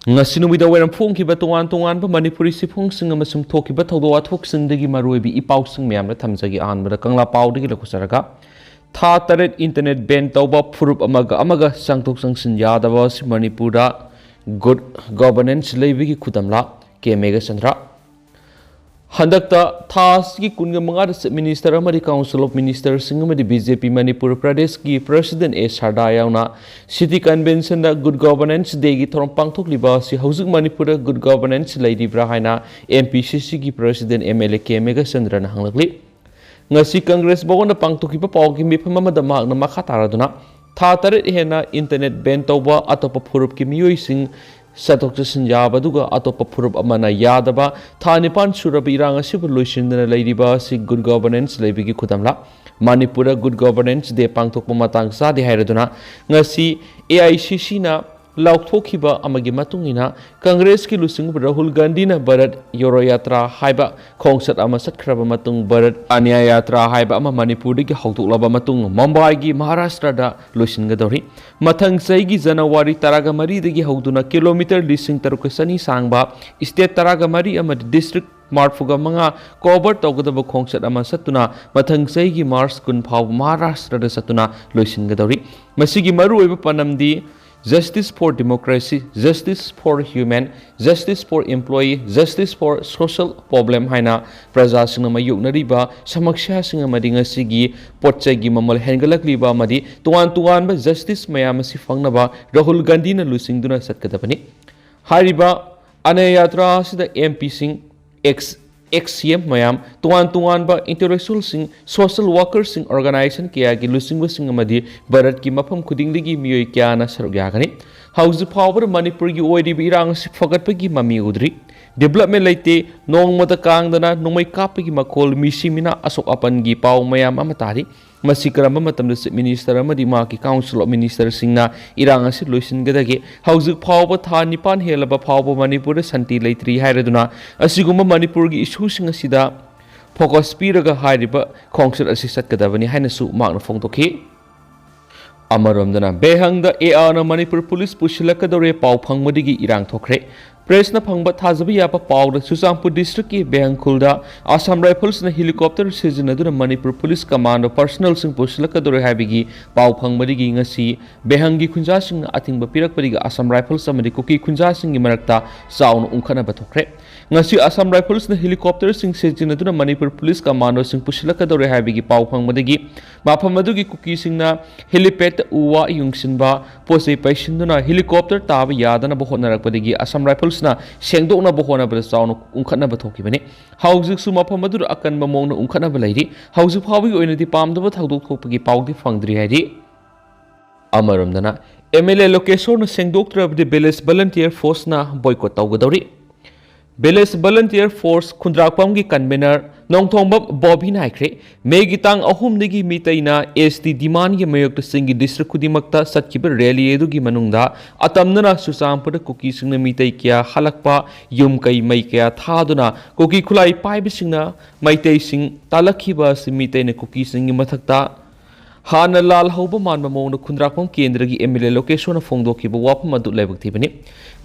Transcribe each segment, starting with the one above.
ngasi numida wairam phongkiba tongan Manipuri sifungsing amasung thokiba thawdo athokisingdagi maruibi ipausing meyamna thamjagi anbada kangla pawdagi lakusaraga tha taret internet ban tawba phurup amaga sangthok sangsin yadaba si Manipurda good governance leibigi khudamla kemega chandra handakta thas ki kunga manga minister amari council of ministers singamadi BJP Manipur Pradesh ki president A Sarda yauna city convention da good governance day gi thorom pangthok liba si haujuk Manipur da good governance leidi bra haina MPCC ki president MLA kemega chandra na hanglakli ngasi congress bawna pangthok ki paw ki mifam amada mak na makha taraduna tha taret hena internet ban tawba atopa phurup ki miyoi sing satok sinjaba duga atopa phurup amana yadaba thanipan surabi irang asibu loisindana leiriba si good governance leibigi khudamla Manipura good governance de pangthokpa matang sa de hairaduna ngasi AICC na laukthokhiba amagi matungina Congress ki lusing Rahul Gandhi na Bharat Yoro Yatra haiba khongsat ama satkraba matung Bharat Anya Yatra haiba ama Manipur ki hautuklaba matung Mumbai gi Maharashtra da loisingadori mathang sai gi January taraga mari dagi hauduna kilometer lising tarukasani sangba state taraga mari ama district Marfuga manga cover tawgadaba khongsat ama satuna mathang sai gi Mars kun phau Maharashtra da satuna loisingadori masigi maru oiba panamdi justice for democracy, justice for human, justice for employee, justice for social problem haina praja singa mayuk riba samaksya singa madinga sigi potchai gi mamal hengalakliba madi tuan ba justice mayam si fangnaba Rahul Gandhi na lusingduna satkadabani hariba ane yatra sida MP sing XCM mayam tuan ba intellectual sing social workers sing organization kaya gi lusingwa sing amadi Bharat ki mafam khudingdagi miyoi kya na saruk yagani hauzu power Manipur gi oidi bi irang si fagatpa gi mami udri development laite nongmata kangdana nomai kapagi makol misimina asok apan gi paw mayam amatari masikarama matamda minister amadi ma ki council of ministers singna irang asi loisinggadagi hauzu power tha nipan helaba power Manipur santi laitri hairaduna asiguma Manipur gi issue sing asida focus piraga hairiba khongsat asi satkadabani haina su makna phongtokhi amaromdana Vehang da na Manipur police Pusilakadaore paw phangmadigi irang thokre press na phangba thajabi yapa paw da Ccpur district ki Vehang khulda Assam Rifles na helicopter sizinaduna Manipur police command personnel sing Pusilakadaore habigi paw phangmadigi ngasi Vehang gi khunja sing atingba pirakpariga Assam Rifles amadi Kuki khunja sing gi marakta saun ungkhana bathokre ngasi Assam Rifles na helicopter sing sizinaduna Manipur police command sing Pusilakadaore habigi paw phangmadigi maphamadugi Kuki sing na helipad uwa yungsinba posei paisinduna helicopter taba yadana bohonarakpadigi Assam Rifles na sengdokna bohona bada saunu ungkhana bathokibani hauzik su maphamadur akan mamongna ungkhana balairi hauzik phawi oinadi pamdaba thagdok thokpagi pawdi phangdri hairi amaromdana MLA location na sengdoktrabdi village volunteer force na boycott tawgadori village volunteer force khundrakpam gi convener nongthongba Bobby naikre megitang ahumdagi mitaina ST demand gi mayok singi district kudimakta satkiba rally edu gi manungda atamnana Ccpur Kuki singna mitai kya halakpa yum kai mai kya thaduna Kuki khulai paibe singna maitai sing talakhiba simitai ne Kuki singi mathakta Hana lal hauba manba mawna khundrakpam kendra gi MLA location na phongdokhiba wapam adu lebak thibani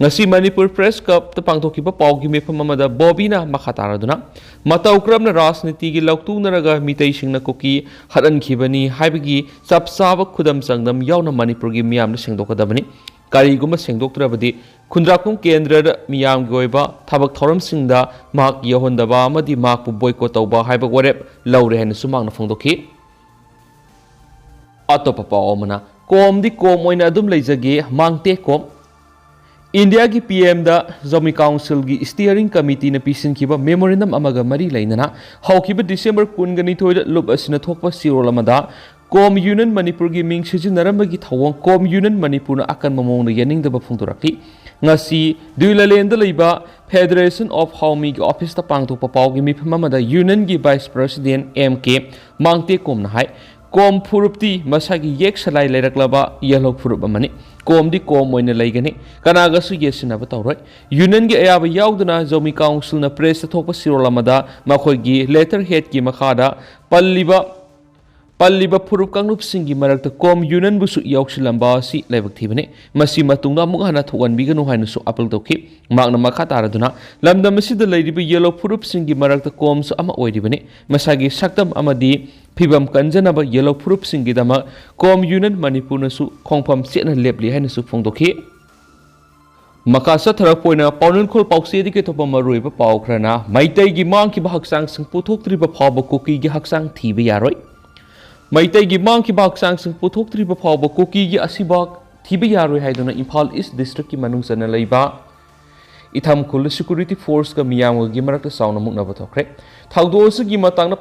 ngasi Manipur press cup ta pangtokhiba pawgi mefam amada Bobby na makhataraduna mataukrabna rajniti gi lauktunaraga mitai singna Kuki haran khibani haibagi sapsaba khudam sangdam yauna Manipur gi miyam na sengdokadabani kariguma sengdoktrabadi khundrakpam kendra da miyam gi oiba thabak thoram singda mak yahondaba amadi mak pu boycott tawba haiba warep laure hen sumang na phongdokhi Atopa paomana kom di kom oina adum leijage mangte kom India ki PM da Zomi Council gi steering committee na pisin kiba memorandum amaga mari leinana haukiba December kungani thoida lub asina thokpa sirolamada kom union Manipur gi ming sijinarambagi thawang kom union Manipur na akan mamong na yaning da bafungturaki ngasi duilalenda leiba Federation of Haumi gi office ta pangthokpa pawgi mifamamada union gi vice president MK mangte kom na hai kom phurupti masagi yek salai leiraklaba yellow phurup amani kom di kom oina leigani kanaga su yesina batawroi union gi ayaba yauduna Zomi Council na press thokpa sirolamada makhoi gi letter head ki makhada palliba ꯄꯜꯂꯤꯕ ꯐꯨꯔꯨꯞ ꯀꯥꯡꯂꯨꯞꯁꯤꯡꯒꯤ ꯃꯔꯛꯇ ꯀꯣꯝꯌꯨꯅꯟꯕꯨꯁꯨ ꯌꯥꯎꯁꯤꯜꯂꯝꯕ ꯑꯁꯤ ꯂꯥꯏꯕꯛ ꯊꯤꯕꯅꯤ ꯃꯁꯤ ꯃꯇꯨꯡꯗ ꯑꯃꯨꯛ ꯍꯟꯅ ꯊꯣꯛꯍꯟꯕꯤꯒꯅꯨ ꯍꯥꯏꯅꯁꯨ appeal ꯇꯧꯈꯤ ꯃꯍꯥꯛꯅ ꯃꯈꯥ ꯇꯥꯔꯗꯨꯅ ꯂꯝꯗꯝ ꯑꯁꯤꯗ ꯂꯩꯔꯤꯕ ꯌꯦꯜꯂꯣ ꯐꯨꯔꯨꯞꯁꯤꯡꯒꯤ ꯃꯔꯛꯇ ꯀꯣꯝꯁꯨ ꯑꯃ ꯑꯣꯏꯔꯤꯕꯅꯤ ꯃꯁꯥꯒꯤ ꯁꯛꯇꯝ ꯑꯃꯗꯤ ꯐꯤꯕꯝ ꯀꯟꯖꯅꯕ ꯌꯦꯜꯂꯣ ꯐꯨꯔꯨꯞꯁꯤꯡꯒꯤꯗꯃꯛ ꯀꯣꯝꯌꯨꯅꯟ ꯃꯅꯤꯄꯨꯔꯅꯁꯨ ꯈꯣꯡꯐꯝ ꯆꯦꯠꯅ ꯂꯦꯞꯂꯤ ꯍꯥꯏꯅꯁꯨ ꯐꯣꯡꯗꯣꯛꯈꯤ ꯃꯈꯥ ꯆꯠꯊꯔꯛꯄ ꯑꯣꯏꯅ ꯄꯥꯎꯅꯤꯡꯈꯣꯜ ꯄꯥꯎꯆꯦꯗꯒꯤ ꯑꯇꯣꯞꯄ ꯃꯔꯨꯑꯣꯏꯕ ꯄꯥꯎ ꯈꯔꯅ ꯃꯩꯇꯩꯒꯤ ꯃꯥꯡꯈꯤꯕ ꯍꯛꯆꯥꯡꯁꯤꯡ ꯄꯨꯊꯣꯛꯇ꯭ꯔꯤꯕ ꯐꯥꯎꯕ ꯀꯨꯀꯤꯒꯤ ꯍꯛꯆꯥꯡ ꯊꯤꯕ ꯌꯥꯔꯣꯏ ꯃꯩꯇꯩꯒꯤ ꯃꯥꯡꯈꯤꯕ ꯍꯛꯆꯥꯡꯁꯤꯡ ꯄꯨꯊꯣꯛꯇ꯭ꯔꯤꯕ ꯐꯥꯎꯕ ꯀꯨꯀꯤꯒꯤ ꯑꯁꯤꯕꯥꯛ ꯊꯤꯕ ꯌꯥꯔꯣꯏ ꯍꯥꯏꯗꯨꯅ ꯏꯝꯐꯥꯜ ꯏꯁ ꯗꯤꯁꯇ꯭ꯔꯤꯛꯀꯤ ꯃꯅꯨꯡ ꯆꯟꯅ ꯂꯩꯕ ꯏꯊꯝꯈꯨꯜ ꯁꯦꯀ꯭ꯌꯨꯔꯤꯇꯤ ꯐꯣꯔꯁꯀ ꯃꯤꯌꯥꯝꯒꯒꯤ ꯃꯔꯛꯇ ꯆꯥꯎꯅ ꯃꯨꯛꯅꯕ ꯊꯣꯛꯈ꯭ꯔꯦ ꯊꯧꯗꯣꯛ ꯑꯁꯤꯒꯤ ꯃꯇꯥꯡꯗ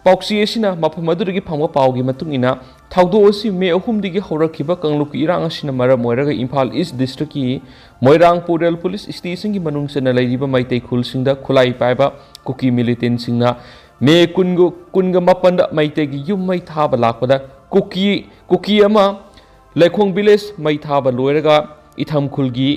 ꯄꯥꯎꯆꯦ ꯑꯁꯤꯅ ꯃꯐꯝ ꯑꯗꯨꯗꯒꯤ ꯐꯪꯕ ꯄꯥꯎꯒꯤ ꯃꯇꯨꯡ ꯏꯟꯅ ꯊꯧꯗꯣꯛ ꯑꯁꯤ ꯃꯦ 3ꯗꯒꯤ ꯍꯧꯔꯛꯈꯤꯕ ꯀꯥꯡꯂꯨꯞꯀꯤ ꯏꯔꯥꯡ ꯑꯁꯤꯅ ꯃꯔꯝ ꯑꯣꯏꯔꯒ ꯏꯝꯐꯥꯜ ꯏꯁ ꯗꯤꯁꯇ꯭ꯔꯤꯛꯀꯤ ꯃꯣꯏꯔꯥꯡꯄꯨꯔꯦꯜ ꯄꯨꯂꯤꯁ ꯁ꯭ꯇꯦꯁꯟꯒꯤ ꯃꯅꯨꯡ ꯆꯟꯅ ꯂꯩꯔꯤꯕ ꯃꯩꯇꯩ ꯈꯨꯜꯁꯤꯡꯗ ꯈꯨꯠꯂꯥꯏ ꯄꯥꯏꯕ ꯀꯨꯀꯤ ꯃꯤꯂꯤꯇꯦꯟꯁꯤꯡꯅ ꯃꯦ 18ꯗ ꯃꯩꯇꯩꯒꯤ ꯌꯨꯝ ꯃꯩ ꯊꯥꯕ ꯂꯥꯛꯄꯗ ꯀꯨꯀꯤ ꯑꯃ ꯂꯩꯈꯣꯡ ꯚꯤꯂꯦꯖ ꯃꯩ ꯊꯥꯕ ꯂꯣꯏꯔꯒ ꯏꯊꯝꯈꯨꯜꯒꯤ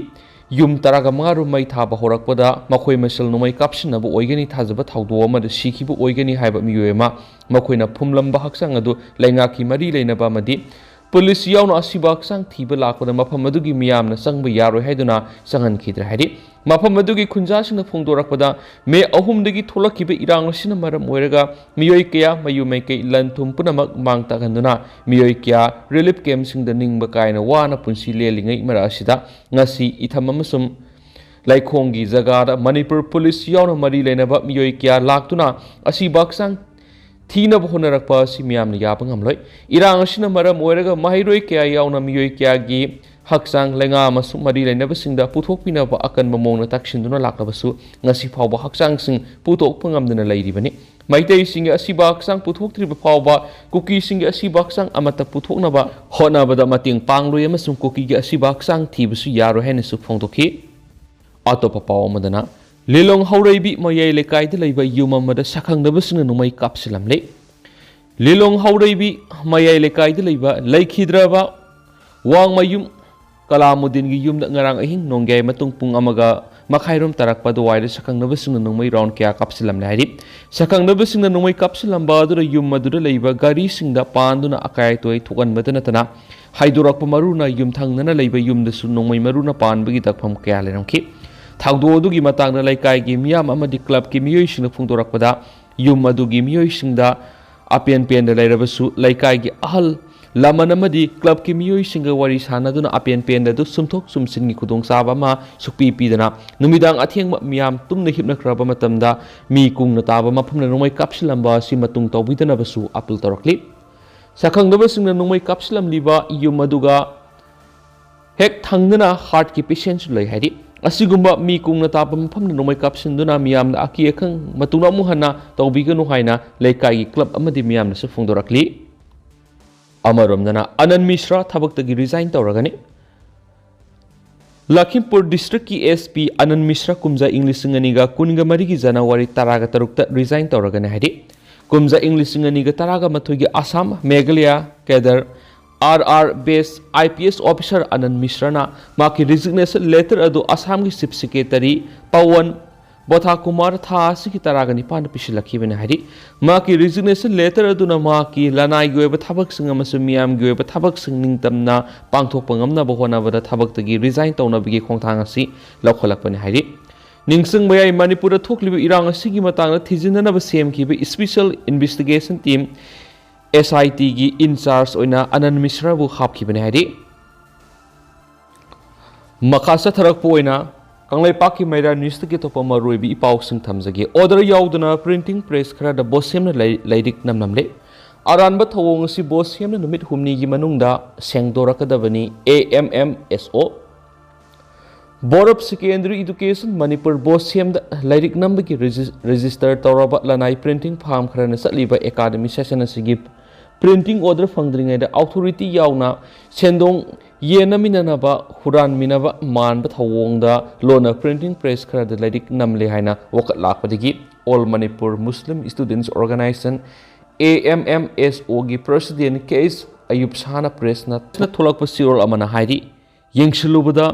ꯌꯨꯝ 15 ꯃꯩ ꯊꯥꯕ ꯍꯧꯔꯛꯄꯗ ꯃꯈꯣꯏ ꯃꯁꯦꯜ ꯅꯣꯡꯃꯩ ꯀꯥꯞꯁꯤꯟꯅꯕ ꯑꯣꯏꯒꯅꯤ ꯊꯥꯖꯕ ꯊꯧꯗꯣꯛ ꯑꯃꯗ ꯁꯤꯈꯤꯕ ꯑꯣꯏꯒꯅꯤ ꯍꯥꯏꯕ ꯃꯤꯑꯣꯏ ꯑꯃ ꯃꯈꯣꯏꯅ ꯐꯨꯝꯂꯝꯕ ꯍꯛꯆꯥꯡ ꯑꯗꯨ ꯂꯩꯉꯥꯛꯀꯤ ꯃꯔꯤ ꯂꯩꯅꯕ ꯑꯃꯗꯤ ꯄꯨꯂꯤꯁ ꯌꯥꯎꯅ ꯑꯁꯤꯕ ꯍꯛꯆꯥꯡ ꯊꯤꯕ ꯂꯥꯛꯄꯗ ꯃꯐꯝ ꯑꯗꯨꯒꯤ ꯃꯤꯌꯥꯝꯅ ꯆꯪꯕ ꯌꯥꯔꯣꯏ ꯍꯥꯏꯗꯨꯅ ꯆꯪꯍꯟꯈꯤꯗ꯭ꯔꯦ ꯍꯥꯏꯔꯤ ꯃꯐꯝ ꯑꯗꯨꯒꯤ ꯈꯨꯟꯖꯥꯁꯤꯡꯅ ꯐꯣꯡꯗꯣꯔꯛꯄꯗ ꯃꯦ 3ꯗꯒꯤ ꯊꯣꯛꯂꯛꯈꯤꯕ ꯏꯔꯥꯡ ꯑꯁꯤꯅ ꯃꯔꯝ ꯑꯣꯏꯔꯒ ꯃꯤꯑꯣꯏ ꯀꯌꯥ ꯃꯌꯨꯝ ꯃꯩꯀꯩ ꯂꯟ ꯊꯨꯝ ꯄꯨꯝꯅꯃꯛ ꯃꯥꯡ ꯇꯥꯛꯍꯟꯗꯨꯅ ꯃꯤꯑꯣꯏ ꯀꯌꯥ ꯔꯤꯂꯤꯐ ꯀꯦꯝꯞꯁꯤꯡꯗ ꯅꯤꯡꯕ ꯀꯥꯏꯅ ꯋꯥꯅ ꯄꯨꯟꯁꯤ ꯂꯦꯜꯂꯤꯉꯩ ꯃꯔꯛ ꯑꯁꯤꯗ ꯉꯁꯤ ꯏꯊꯝ ꯑꯃꯁꯨꯡ ꯂꯩꯈꯣꯡꯒꯤ ꯖꯒꯥꯗ ꯃꯅꯤꯄꯨꯔ ꯄꯨꯂꯤꯁ ꯌꯥꯎꯅ ꯃꯔꯤ ꯂꯩꯅꯕ ꯃꯤꯑꯣꯏ ꯀꯌꯥ ꯂꯥꯛꯇꯨꯅ ꯑꯁꯤꯕ ꯍꯛꯆꯥꯡ ꯊꯤꯅꯕ ꯍꯣꯠꯅꯔꯛꯄ ꯑꯁꯤ ꯃꯤꯌꯥꯝꯅ ꯌꯥꯕ ꯉꯝꯂꯣꯏ ꯏꯔꯥꯡ ꯑꯁꯤꯅ ꯃꯔꯝ ꯑꯣꯏꯔꯒ ꯃꯍꯩꯔꯣꯏ ꯀꯌꯥ ꯌꯥꯎꯅ ꯃꯤꯑꯣꯏ ꯀꯌꯥꯒꯤ ꯍꯛꯆꯥꯡ ꯂꯩꯉꯥꯛ ꯑꯃꯁꯨꯡ ꯃꯔꯤ ꯂꯩꯅꯕꯁꯤꯡꯗ ꯄꯨꯊꯣꯛꯄꯤꯅꯕ ꯑꯀꯟꯕ ꯃꯑꯣꯡꯗ ꯇꯛꯁꯤꯟꯗꯨꯅ ꯂꯥꯛꯂꯕꯁꯨ ꯉꯁꯤ ꯐꯥꯎꯕ ꯍꯛꯆꯥꯡꯁꯤꯡ ꯄꯨꯊꯣꯛꯄ ꯉꯝꯗꯅ ꯂꯩꯔꯤꯕꯅꯤ ꯃꯩꯇꯩꯁꯤꯡꯒꯤ ꯑꯁꯤꯕ ꯍꯛꯆꯥꯡ ꯄꯨꯊꯣꯛꯇ꯭ꯔꯤꯕ ꯐꯥꯎꯕ ꯀꯨꯀꯤꯁꯤꯡꯒꯤ ꯑꯁꯤꯕ ꯍꯛꯆꯥꯡ ꯑꯃꯠꯇ ꯄꯨꯊꯣꯛꯅꯕ ꯍꯣꯠꯅꯕꯗ ꯃꯇꯦꯡ ꯄꯥꯡꯂꯣꯏ ꯑꯃꯁꯨꯡ ꯀꯨꯀꯤꯒꯤ ꯑꯁꯤꯕ ꯍꯛꯆꯥꯡ ꯊꯤꯕꯁꯨ ꯌꯥꯔꯣꯏ ꯍꯥꯏꯅꯁꯨ ꯐꯣꯡꯗꯣꯛꯈꯤ ꯑꯇꯣꯞꯄ ꯄꯥꯎ ꯑꯃꯗꯅ ꯂꯤꯂꯣꯡ ꯍꯧꯔꯩꯕꯤ ꯃꯌꯥꯏ ꯂꯩꯀꯥꯏꯗ ꯂꯩꯕ ꯌꯨꯝ ꯑꯃꯗ ꯁꯛꯈꯪꯗꯕꯁꯤꯡꯅ ꯅꯣꯡꯃꯩ ꯀꯥꯞꯁꯤꯜꯂꯝꯂꯦ ꯂꯤꯂꯣꯡ ꯍꯧꯔꯩꯕꯤ ꯃꯌꯥꯏ ꯂꯩꯀꯥꯏꯗ ꯂꯩꯕ ꯂꯩꯈꯤꯗ꯭ꯔꯕ ꯋꯥꯡꯃꯌꯨꯝ ꯀꯂꯥꯃꯨꯗꯤꯟꯒꯤ ꯌꯨꯝꯗ ꯉꯔꯥꯡ ꯑꯍꯤꯡ ꯅꯣꯡꯌꯥꯏ ꯃꯇꯨꯡ ꯄꯨꯡ 1:30 ꯇꯥꯔꯛꯄ ꯑꯗꯨꯋꯥꯏꯗ ꯁꯛꯈꯪꯗꯕꯁꯤꯡꯅ ꯅꯣꯡꯃꯩ ꯔꯥꯎꯟ ꯀꯌꯥ ꯀꯥꯞꯁꯤꯜꯂꯝꯂꯦ ꯍꯥꯏꯔꯤ ꯁꯛꯈꯪꯗꯕꯁꯤꯡꯅ ꯅꯣꯡꯃꯩ ꯀꯥꯞꯁꯤꯜꯂꯝꯕ ꯑꯗꯨꯅ ꯌꯨꯝ ꯑꯗꯨꯗ ꯂꯩꯕ ꯒꯥꯔꯤꯁꯤꯡꯗ ꯄꯥꯟꯗꯨꯅ ꯑꯀꯥꯏ ꯑꯇꯣꯏ ꯊꯣꯛꯍꯟꯕꯇ ꯅꯠꯇꯅ ꯍꯥꯏꯗꯣꯔꯛꯄ ꯃꯔꯨꯅ ꯌꯨꯝꯊꯪꯅꯅ ꯂꯩꯕ ꯌꯨꯝꯗꯁꯨ ꯅꯣꯡꯃꯩ ꯃꯔꯨꯅ ꯄꯥꯟꯕꯒꯤ ꯗꯛꯐꯝ ꯀꯌꯥ ꯂꯩꯔꯝꯈꯤ ꯊꯧꯗꯣꯛ ꯑꯗꯨꯒꯤ ꯃꯇꯥꯡꯗ ꯂꯩꯀꯥꯏꯒꯤ ꯃꯤꯌꯥꯝ ꯑꯃꯗꯤ ꯀ꯭ꯂꯕꯀꯤ ꯃꯤꯑꯣꯏꯁꯤꯡꯅ ꯐꯣꯡꯗꯣꯔꯛꯄꯗ ꯌꯨꯝ ꯑꯗꯨꯒꯤ ꯃꯤꯑꯣꯏꯁꯤꯡꯗ ꯑꯄꯦꯟ ꯄꯦꯟꯗ ꯂꯩꯔꯕꯁꯨ ꯂꯩꯀꯥꯏꯒꯤ ꯑꯍꯜ ꯂꯃꯟ ꯑꯃꯗꯤ ꯀ꯭ꯂꯕꯀꯤ ꯃꯤꯑꯣꯏꯁꯤꯡꯒ ꯋꯥꯔꯤ ꯁꯥꯟꯅꯗꯨꯅ ꯑꯄꯦꯟ ꯄꯦꯟꯗ ꯁꯨꯝꯊꯣꯛ ꯁꯨꯝꯁꯤꯟꯒꯤ ꯈꯨꯗꯣꯡꯆꯥꯕ ꯑꯃ ꯁꯨꯛꯄꯤ ꯄꯤꯗꯅ ꯅꯨꯃꯤꯗꯥꯡ ꯑꯊꯦꯡꯕ ꯃꯤꯌꯥꯝ ꯇꯨꯝꯅ ꯍꯤꯞꯅꯈ꯭ꯔꯕ ꯃꯇꯝꯗ ꯃꯤ ꯀꯨꯡꯅ ꯇꯥꯕ ꯃꯐꯝꯗ ꯅꯣꯡꯃꯩ ꯀꯥꯞꯁꯤꯜꯂꯝꯕ ꯑꯁꯤ ꯃꯇꯨꯡ ꯇꯧꯕꯤꯗꯅꯕꯁꯨ ꯑꯄꯤꯜ ꯇꯧꯔꯛꯂꯤ ꯁꯛꯈꯪꯗꯕꯁꯤꯡꯅ ꯅꯣꯡꯃꯩ ꯀꯥꯞꯁꯤꯜꯂꯝꯂꯤꯕ ꯌꯨꯝ ꯑꯗꯨꯒ ꯍꯦꯛ ꯊꯪꯅꯅ ꯍꯥꯔꯠꯀꯤ ꯄꯦꯁꯦꯟꯁꯨ ꯂꯩ ꯍꯥꯏꯔꯤ ꯑꯁꯤꯒꯨꯝꯕ ꯃꯤ ꯀꯨꯡꯅ ꯇꯥꯕ ꯃꯐꯝꯗ ꯅꯣꯡꯃꯩ ꯀꯥꯞꯁꯤꯟꯗꯨꯅ ꯃꯤꯌꯥꯝꯅ ꯑꯀꯤ ꯑꯈꯪ ꯃꯇꯨꯡꯗ ꯑꯃꯨꯛ ꯍꯟꯅ ꯇꯧꯕꯤꯒꯅꯨ ꯍꯥꯏꯅ ꯂꯩꯀꯥꯏꯒꯤ ꯀ꯭ꯂꯕ ꯑꯃꯗꯤ ꯃꯤꯌꯥꯝꯅꯁꯨ ꯐꯣꯡꯗꯣꯔꯛꯂꯤ ꯑꯃꯔꯣꯝꯗꯅ ꯑꯅꯟ ꯃꯤश्रा ꯊꯕꯛꯇꯒꯤ ꯔꯤꯖꯥꯏꯟ ꯇꯧꯔꯒꯅꯤ ꯂꯈꯤꯝꯄꯨꯔ ꯗꯤꯁꯇ꯭ꯔꯤꯛꯀꯤ SP ꯑꯅꯟ ꯃꯤश्रा ꯀꯨꯝꯖꯥ ꯏꯪ 2023ꯒꯤ ꯖꯅꯋꯥꯔꯤ 13 ꯔꯤꯖꯥꯏꯟ ꯇꯧꯔꯒꯅꯤ ꯍꯥꯏꯔꯤ ꯀꯨꯝꯖꯥ ꯏꯪ 2013ꯒꯤ Assam Meghalaya cadre RR base IPS officer Anant Mishra माकी रिजिग्नेशन लेटर अदु असम की चीफ सेक्रेटरी पवन बोथा कुमार था की तराग निपान पिछलखीबने हारी माकी रिजिग्नेशन लेटर अदुना माकी लनाई गी ओइबा थबकसिंग अमसु मियाम गी ओइबा थबकसिंग निंगतमना पांगथोकपा ngamnaba होनाबदा थबकतगी रिजाइन तौनबगी खोंथांग असि लौखलकपने हारी निंगसिंग मयाई मणिपुर थोकलिबा इरांग असिगी मतांगदा थिजिननबा सेमखिबा स्पेशल इन्वेस्टिगेशन टीम SIT की इंचार्ज अनंत मिश्रा बु हापखिबने हारी मखा चथरकपोइना कंगलेपाकी मैरा न्यूज की तोप मरुइबी इपाउसिंग थमजगे ऑर्डर याउदना प्रिंटिंग प्रेस खरादा बोसेमना लाइरिक नमनमले अरानबा थवोंगसी बोसेमना नुमित हुमनी की मनुंगदा सेंगदोरकदबनी AMMSO board of secondary education Manipur बोसेमदा लाइरिक नंबर की रजिस्टर तौरबा लनाई प्रिंटिंग फार्म खरना चलीबा एकेडमी सेशन असिगी प्रिंटिंग ऑर्डर फंगद्रिङैदा अथॉरिटी याउना सेंदोंग येनमिननबा हुरानमिनबा मानबा थवोंगदा लोना प्रिंटिंग प्रेस खरदा लाइरिक नमले हाइना वकत लाकपदगी all Manipur Muslim students organisation AMMSO की प्रेसिडेंट केस अयुब शाहना प्रेसना थोलकपा सिरोल अमना हाइरी येंगसिलुबदा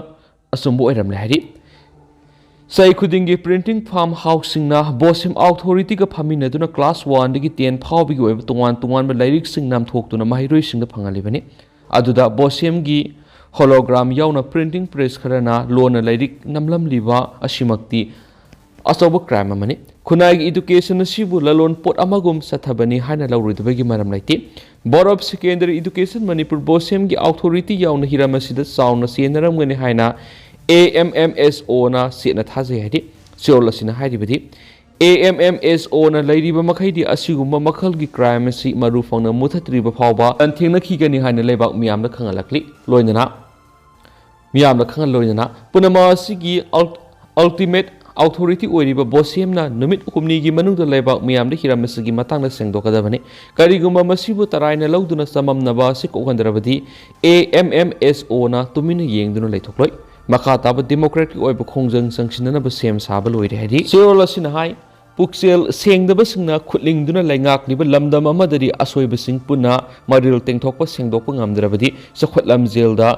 असुंबो ओइरमले हाइरी Sai khudingi printing farm housing na bosim authority ka phamina duna class 1 dagi 10 phawbi gi oiba tungan ba lyric sing nam thok tuna mahiroi sing da phangali bani aduda bosim gi hologram yauna printing press kharana lona lyric namlam liba asimakti asoba crime amani khunai gi education sibu lalon pot amagum sathabani hana lawrudbagi maram laiti board of secondary education manipur bosim gi authority yauna hiramasida sauna senaram gani haina AMMSO na sena thazai hadi seol asina hairibadi AMMSO na lairiba makhaidi asigumba makhalgi crime si maru phangna muthatriba phawba anthengna khigani haina lebak miyamna khangalakli loinana miyamna khangal loinana punama asigi ultimate authority oiriba bosemna numit humni gi manungda lebak miyamda hiramasigi matangna sengdokadabani karigumba masibu taraina lawduna samamnaba sikokhandrabadi AMMSO na tumina yengduna leithokloi makha taba democratic oiba khongjang sangsinana ba sem saba loire hadi seol asina hai puksel sengdaba singna khutlingduna laingak liba lamdam amadari asoiba sing punna maril tengthokpa sengdokpa ngamdrabadi sakhwatlam jelda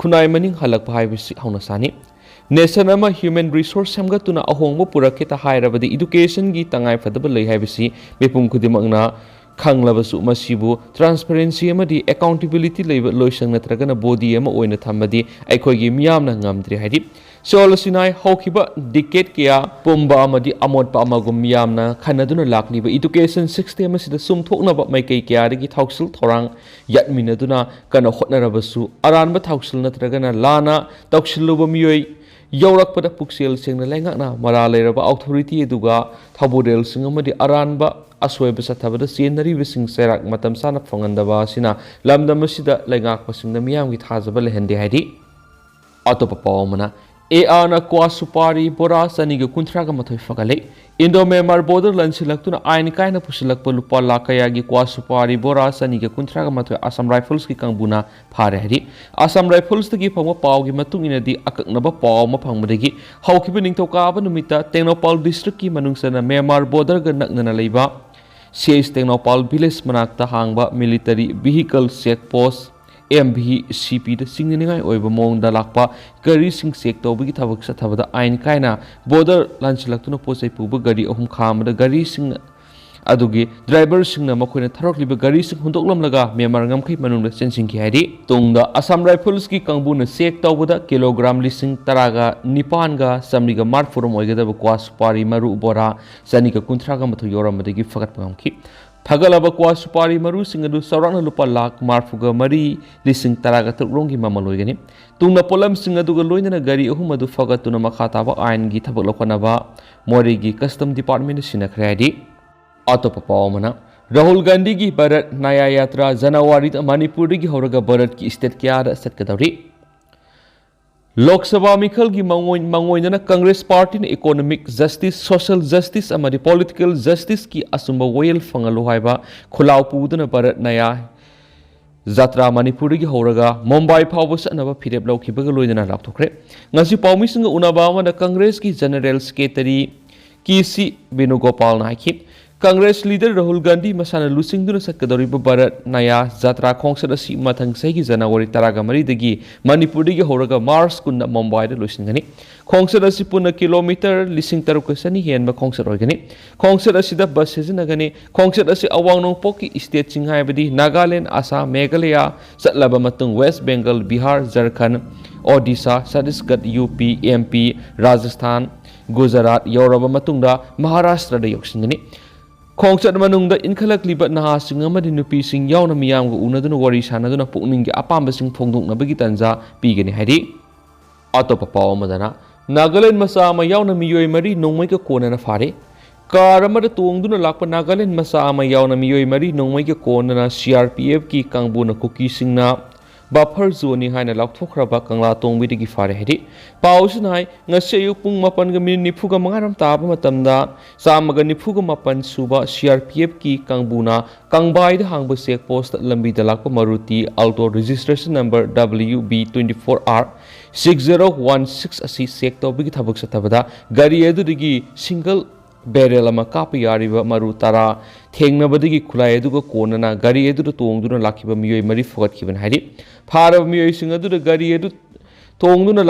khunai maning halakpa haibisi hauna sani nation ama human resource samgatuna ahongba puraketa hairabadi education gi tangai fadaba lei haibisi mepum khudimangna khanglabasu masibu transparency amadi accountability leiba loisang natragana body ama oina thamadi aikhogi miyamna ngamdri haidi sol sinai hawkiba decade kya pomba amadi amotpa amagum miyamna khanaduna lakliba education system asida sumthoknaba maikei kya rigi thausil thorang yatminaduna kana hotnarabasu aranba thausil natragana lana tawsiluba miyoi yaurakpada puksel sengna laingakna mara leiraba authority eduga thabodel singamadi aranba asweba sathabada senari sing serak matam sana phangandaba sina lamdam asida laingak pasingna miyam gi thajaba lehende haidi atopa pawmana ana kwa supari bora saniga kunthraga mathoi fagale indo memar border lansilaktuna ain kaina pusilakpa lupa lakaya gi kwa supari bora saniga kunthraga mathoi assam rifles ki kangbuna phare haidi assam rifles tagi phangma paw gi matung inadi akaknaba paw ma phangmadagi hawkiba ningthoka ba numita tenopal district ki manungsana memar border ga naknana leiba Sias Tenopal village manakta hangba military vehicle check post MVCP da singningai oiba mong da lakpa gari sing check tawbagi thabak sa thabada ain kaina border lanchilaktuna posai puba gari ahum khamada gari sing adugi driver singna makoina tharokliba gari sing hundoklamlaga memar ngamkhai manungda chensingki haidi tungda Assam Rifles ki kangbuna check tawbada kilogram lising taraga nipanga samniga marfurum oigada kwa supari maru bora sanika kunthraga mathu yoramadagi fagat pangamki Thagalaba kwa supari maru singadu saurana lupa lak marfuga mari lising taraga tukrongi mamaloigani tungna polam singaduga loinana gari ahumadu fagatuna makhataba ain gi thabak lokanaba morigi custom department sinakhraidi Atopa pawmana Rahul Gandhi ki Bharat Naya Yatra Janawari Manipur ki horaga Bharat ki state kya satkadauri Lok Sabha mikhal ki mangoinana Congress Party na economic justice social justice amadi political justice ki asumba wayel fangalu haiba khulaw puduna Bharat Naya Jatra Manipur ki horaga Mumbai phawbus anaba phirep lawkhibaga loinana lapthokre ngasi pawmisinga unaba amada Congress ki general secretary Kisi Venugopal naikhi Congress leader Rahul Gandhi masana lusingduna satkadori Bharat Naya Jatra khongsat asi mathang saigi Janawari taraga mari dagi Manipur dagi horaga Mars kunna Mumbai da lusingani khongsat asi puna kilometer lising tarukasani henba khongsat oigani khongsat asi da bus sejanagani khongsat asi awang poki state singhai badi Nagaland Assam Meghalaya satlaba matung West Bengal Bihar Jharkhand Odisha Chhattisgarh UP MP Rajasthan Gujarat yoraba matungda Maharashtra da yoksingani Khongsat manungda inkhalak liba naha sing amadi nupi sing yauna miyamga unaduna wari sanaduna pukninggi apamba sing phongdoknabagi tanja pigani haidi atopa pawamadana Nagaland masa ama yauna miyoi mari nongmai ka konana fare car अमर तोंगदुना लाकपा नागालैंड मसा अमा यावना मियोय मरी नोंगमै के कोनना CRPF की कांगबुना cookie सिंगना buffer जोनी हाइना लाउथोखराबा कंगला तोंगबिदगी फारे हेदि पाउसन हाय ngase पुंग 4:45 ताबा मतमदा सामगा 4:45 सुबा CRPF की कांगबुना कांगबाइद हांगबा चेक पोस्ट लंबी दलाकपा Maruti Alto registration number W B24R 6016 asi check तौबिगी थबक सतबदा गाड़ी एदुदगी सिंगल बैरल अमा काप यारिबा मारु तारा थेंगनबदगी खुलाय एदुगा कोनना गाड़ी एदुदा तोंगदुना लाखिबा मियोय मरी फगतखिबन हाइदि फारब मियोय सिंग एदुदा गाड़ी एदु तोंगदुना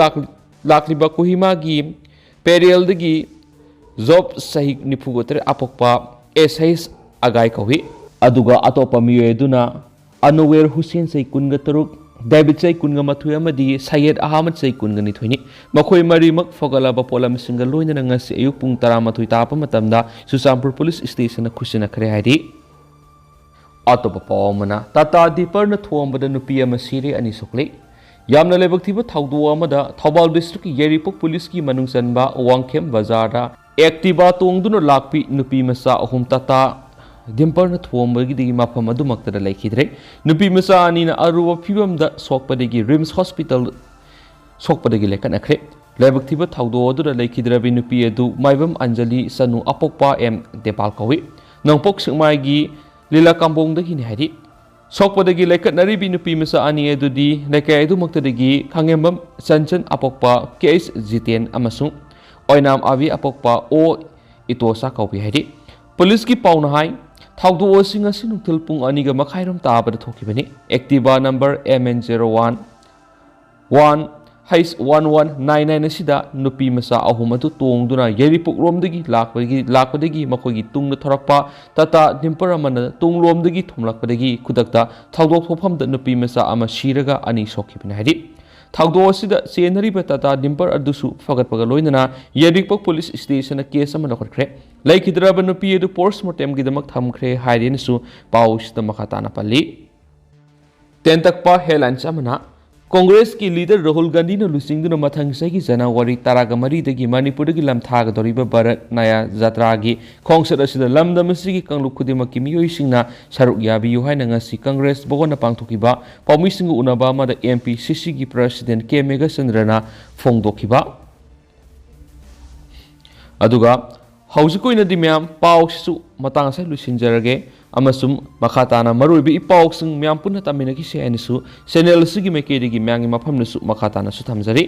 लाखलिबा कोहिमा गी ꯄꯦꯔꯤꯌꯦꯜꯗꯒꯤ ꯖꯣꯕ ꯆꯍꯤ 94 ꯑꯄꯣꯛꯄ SH ꯑꯒꯥꯏ ꯀꯧꯏ ꯑꯗꯨꯒ ꯑꯇꯣꯞꯄ ꯃꯤꯑꯣꯏ ꯑꯗꯨꯅ ꯑꯅꯋꯦꯔ ꯍꯨꯁꯦꯟ ꯆꯍꯤ 23 ꯗꯦꯕꯤꯠ ꯆꯍꯤ 12 ꯑꯃꯗꯤ ꯁꯌꯦꯗ ꯑꯍꯃꯗ ꯆꯍꯤ 22ꯅꯤ ꯃꯈꯣꯏ ꯃꯔꯤꯃꯛ ꯐꯒꯠꯂꯕ ꯄꯣꯠꯂꯝꯁꯤꯡꯒ ꯂꯣꯏꯅꯅ ꯉꯁꯤ ꯑꯌꯨꯛ ꯄꯨꯡ 11 ꯇꯥꯕ ꯃꯇꯝꯗ ꯆꯨꯔꯆꯥꯟꯄꯨꯔ ꯄꯨꯂꯤꯁ ꯁ꯭ꯇꯦꯁꯟꯗ ꯈꯨꯠꯁꯤꯟꯅꯈ꯭ꯔꯦ ꯍꯥꯏꯔꯤ ꯑꯇꯣꯞꯄ ꯄꯥꯎ ꯑꯃꯅ ꯇꯥꯇꯥ ꯗꯤꯄꯔꯅ ꯊꯣꯝꯕꯗ ꯅꯨꯄꯤ ꯑꯃ ꯁꯤꯔꯦ ꯑꯅꯤ ꯁꯣꯛꯂꯦ ꯌꯥꯝꯅ ꯂꯥꯏꯕꯛ ꯊꯤꯕ ꯊꯧꯗꯣꯛ ꯑꯃꯗ ꯊꯧꯕꯥꯜ ꯗꯤꯁꯇ꯭ꯔꯤꯛꯀꯤ ꯌꯦꯔꯤꯄꯣꯛ ꯄꯨꯂꯤꯁꯀꯤ ꯃꯅꯨꯡ ꯆꯟꯕ ꯋꯥꯡꯈꯦꯝ ꯕꯖꯥꯔꯗ ꯑꯦꯛꯇꯤꯚꯥ ꯇꯣꯡꯗꯨꯅ ꯂꯥꯛꯄꯤ ꯅꯨꯄꯤ ꯃꯆꯥ 3 ꯇꯥꯇꯥ ꯗꯤꯝꯄꯔꯅ ꯊꯣꯝꯕꯒꯤꯗꯒꯤ ꯃꯐꯝ ꯑꯗꯨꯃꯛꯇꯗ ꯂꯩꯈꯤꯗ꯭ꯔꯦ ꯅꯨꯄꯤ ꯃꯆꯥ ꯑꯅꯤꯅ ꯑꯔꯨꯕ ꯐꯤꯕꯝꯗ ꯁꯣꯛꯄꯗꯒꯤ ꯔꯤꯝꯁ ꯍꯣꯁꯄꯤꯇꯥꯜ ꯁꯣꯛꯄꯗꯒꯤ ꯂꯩꯈꯠꯅꯈ꯭ꯔꯦ ꯂꯥꯏꯕꯛ ꯊꯤꯕ ꯊꯧꯗꯣꯛ ꯑꯗꯨꯗ ꯂꯩꯈꯤꯗ꯭ꯔꯕꯤ ꯅꯨꯄꯤ ꯑꯗꯨ ꯃꯥꯏꯕꯝ ꯑꯟꯖꯂꯤ ꯆꯅꯨ ꯑꯄꯣꯛꯄ M ꯗꯦꯄꯥꯜ ꯀꯧꯏ ꯅꯣꯡꯄꯣꯛ ꯁꯦꯛꯃꯥꯏꯒꯤ ꯂꯤꯂꯥ ꯀꯥꯝꯕꯣꯡꯗꯒꯤꯅꯤ ꯍꯥꯏꯔꯤ ꯁꯣꯛꯄꯗꯒꯤ ꯂꯩꯈꯠꯅꯔꯤꯕꯤ ꯅꯨꯄꯤ ꯃꯆꯥ ꯑꯅꯤ ꯑꯗꯨꯗꯤ ꯂꯩꯀꯥꯏ ꯑꯗꯨꯃꯛꯇꯗꯒꯤ ꯈꯥꯡꯉꯦꯝꯕꯝ ꯆꯟꯆꯟ ꯑꯄꯣꯛꯄ KH ꯖꯤꯇꯦꯟ ꯑꯃꯁꯨꯡ ꯑꯣꯏꯅꯥꯝ ꯑꯕꯤ ꯑꯄꯣꯛꯄ O ꯏꯇꯣꯁꯥ ꯀꯧꯕꯤ ꯍꯥꯏꯔꯤ ꯄꯨꯂꯤꯁꯀꯤ ꯄꯥꯎꯅ ꯍꯥꯏ ꯊꯧꯗꯣꯛ ꯑꯁꯤ ꯉꯁꯤ ꯅꯨꯡꯊꯤꯜ ꯄꯨꯡ 2:30 ꯇꯥꯕꯗ ꯊꯣꯛꯈꯤꯕꯅꯤ ꯑꯦꯛꯇꯤꯚꯥ ꯅꯝꯕꯔ MN01H1199 ꯑꯁꯤꯗ ꯅꯨꯄꯤ ꯃꯆꯥ 3 ꯑꯗꯨ ꯇꯣꯡꯗꯨꯅ ꯌꯦꯔꯤꯄꯣꯛ ꯔꯣꯝꯗꯒꯤ ꯂꯥꯛꯄꯗꯒꯤ ꯃꯈꯣꯏꯒꯤ ꯇꯨꯡꯗ ꯊꯧꯔꯛꯄ ꯇꯥꯇꯥ ꯗꯤꯝꯄꯔ ꯑꯃꯅ ꯇꯨꯡꯂꯣꯝꯗꯒꯤ ꯊꯣꯝꯂꯛꯄꯗꯒꯤ ꯈꯨꯗꯛꯇ ꯊꯧꯗꯣꯛ ꯊꯣꯛꯐꯝꯗ ꯅꯨꯄꯤ ꯃꯆꯥ ꯑꯃ ꯁꯤꯔꯒ ꯑꯅꯤ ꯁꯣꯛꯈꯤꯕꯅꯤ ꯍꯥꯏꯔꯤ ꯊꯧꯗꯣꯛ ꯑꯁꯤꯗ ꯆꯦꯟꯅꯔꯤꯕ ꯇꯥꯇꯥ ꯗꯤꯝꯄꯔ ꯑꯗꯨꯁꯨ ꯐꯒꯠꯄꯒ ꯂꯣꯏꯅꯅ ꯌꯦꯔꯤꯄꯣꯛ ꯄꯨꯂꯤꯁ ꯁ꯭ꯇꯦꯁꯟꯗ ꯀꯦꯁ ꯑꯃ ꯂꯧꯈꯠꯈ꯭ꯔꯦ ꯂꯩꯈꯤꯗ꯭ꯔꯕ ꯅꯨꯄꯤ ꯑꯗꯨ ꯄꯣꯁꯠꯃꯣꯔꯇꯦꯝꯒꯤꯗꯃꯛ ꯊꯝꯈ꯭ꯔꯦ ꯍꯥꯏꯔꯦꯅꯁꯨ ꯄꯥꯎꯁꯤꯗ ꯃꯈꯥ ꯇꯥꯅ ꯄꯜꯂꯤ ꯇꯦꯟꯇꯛꯄ ꯍꯦꯗꯂꯥꯏꯟꯁ ꯑꯃꯅ ꯀꯣꯡꯒ꯭ꯔꯦꯁꯀꯤ ꯂꯤꯗꯔ ꯔꯥꯍꯨꯜ ꯒꯥꯟꯙꯤꯅ ꯂꯨꯆꯤꯡꯗꯨꯅ ꯃꯊꯪ ꯆꯍꯤꯒꯤ ꯖꯅꯋꯥꯔꯤ 13 ꯃꯅꯤꯄꯨꯔꯗꯒꯤ ꯂꯝꯊꯥꯒꯗꯧꯔꯤꯕ ꯚꯥꯔꯠ ꯅꯥꯌꯥ ꯖꯇ꯭ꯔꯥꯒꯤ ꯈꯣꯡꯆꯠ ꯑꯁꯤꯗ ꯂꯝꯗꯝ ꯑꯁꯤꯒꯤ ꯀꯥꯡꯂꯨꯞ ꯈꯨꯗꯤꯡꯃꯛꯀꯤ ꯃꯤꯑꯣꯏꯁꯤꯡꯅ ꯁꯔꯨꯛ ꯌꯥꯕꯤꯌꯨ ꯍꯥꯏꯅ ꯉꯁꯤ ꯀꯪꯒ꯭ꯔꯦꯁ ꯚꯋꯟꯗ ꯄꯥꯡꯊꯣꯛꯈꯤꯕ ꯄꯥꯎꯃꯤꯁꯤꯡꯒ ꯎꯅꯕ ꯑꯃꯗ MPCCꯒꯤ ꯄ꯭ꯔꯁꯤꯗꯦꯟꯠ K ꯃꯦꯘꯆꯟꯗ꯭ꯔꯅ ꯐꯣꯡꯗꯣꯛꯈꯤꯕ ꯑꯗꯨꯒ ꯍꯧꯖꯤꯛ ꯑꯣꯏꯅꯗꯤ ꯃꯌꯥꯝ ꯄꯥꯎꯁꯤꯁꯨ ꯃꯇꯥꯡ ꯑꯁꯤ ꯂꯣꯏꯁꯤꯟꯖꯔꯒꯦ ꯑꯃꯁꯨꯡ ꯃꯈꯥ ꯇꯥꯅ ꯃꯔꯨꯑꯣꯏꯕ ꯏꯄꯥꯎꯁꯤꯡ ꯃꯌꯥꯝ ꯄꯨꯟꯅ ꯇꯝꯃꯤꯟꯅꯈꯤꯁꯤ ꯍꯥꯏꯅꯁꯨ ꯆꯦꯅꯦꯜ ꯑꯁꯤꯒꯤ ꯃꯥꯏꯀꯩꯗꯒꯤ ꯃꯌꯥꯝꯒꯤ ꯃꯐꯝꯗꯁꯨ ꯃꯈꯥ ꯇꯥꯅꯁꯨ ꯊꯝꯖꯔꯤ